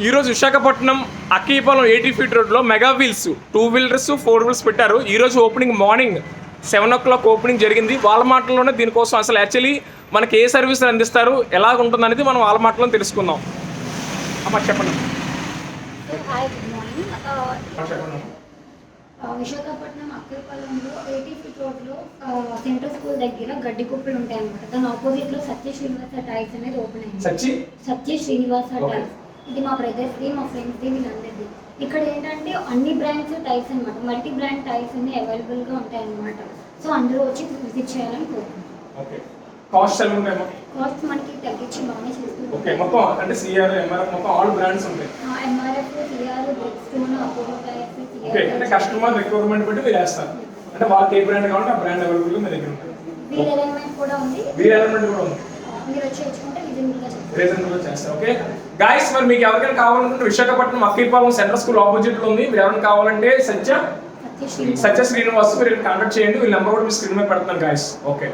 ఈరోజు విశాఖపట్నం అక్కీపాలెం 80 ఫీట్ రోడ్లో mega wheels 2 wheelers 4 wheelers పెట్టారు. ఈరోజు ఓపెనింగ్ మార్నింగ్ 7 o'clock ఓపెనింగ్ జరిగింది. వాళ్ళ మాటల్లోనే దీనికోసం అసలు యాక్చువల్లీ మనకి ఏ సర్వీసులు అందిస్తారు, ఎలా ఉంటుంది అనేది మనం వాళ్ళ మాటల్లో తెలుసుకుందాం. అమ్మా చెప్పండి. విశాఖపట్నం అక్కీపాలెంలో 80 ఫీట్ రోడ్లో సెంట్రల్ స్కూల్ దగ్గర గడ్డి కుప్పలు ఉంటాయి అన్నమాట. దాని ఆపోజిట్లో సత్య శ్రీనివాస టైల్స్ అనేది ఓపెన్ అయింది. సత్య శ్రీనివాస టైల్స్ ఇది మా బ్రదర్స్ది, మా ఫ్రెండ్స్ది, వీళ్ళందరిది. ఇక్కడ ఏంటంటే అన్ని బ్రాండ్స్ టైల్స్ అనమాట, మల్టీ బ్రాండ్ టైల్స్ అన్ని అవైలబుల్గా ఉంటాయి అన్నమాట. సో అందరూ వచ్చి విజిట్ చేయాలని కోరుకుంటున్నాం. కాస్ట్ మనకి తగ్గించి బాగానే చేస్తుంది. మొత్తం అంటే సిఆర్ ఎంఆర్ఎఫ్ మొత్తం ఆల్ బ్రాండ్స్ ఉంటాయి. ఎంఆర్ఎఫ్, సిఆర్, బ్రిక్స్టోన్, అపోలో టైల్స్, ఓకే. అంటే కస్టమర్ రిక్వైర్మెంట్ బట్టి మీరు వేస్తారు. అంటే వాళ్ళకి ఏ బ్రాండ్ కావాలంటే ఆ బ్రాండ్ అవైలబుల్ మీ దగ్గర ఉంటుంది. వీల్ ఎలిమెంట్ కూడా ఉంది. మీరు వచ్చి తెచ్చుకుంటే రీజనబుల్గా చేస్తారు. ఓకే గాయస్, మరి మీకు ఎవరికైనా కావాలంటే Visakhapatnam Akkipalem central school opposite లో ఉంది. మీరు ఎవరైనా కావాలంటే సత్య శ్రీనివాస్ మీరు కాంటాక్ట్ చేయండి. వీళ్ళ నెంబర్ కూడా మీ స్క్రీన్ మీద పెడతాను గాయస్. ఓకే.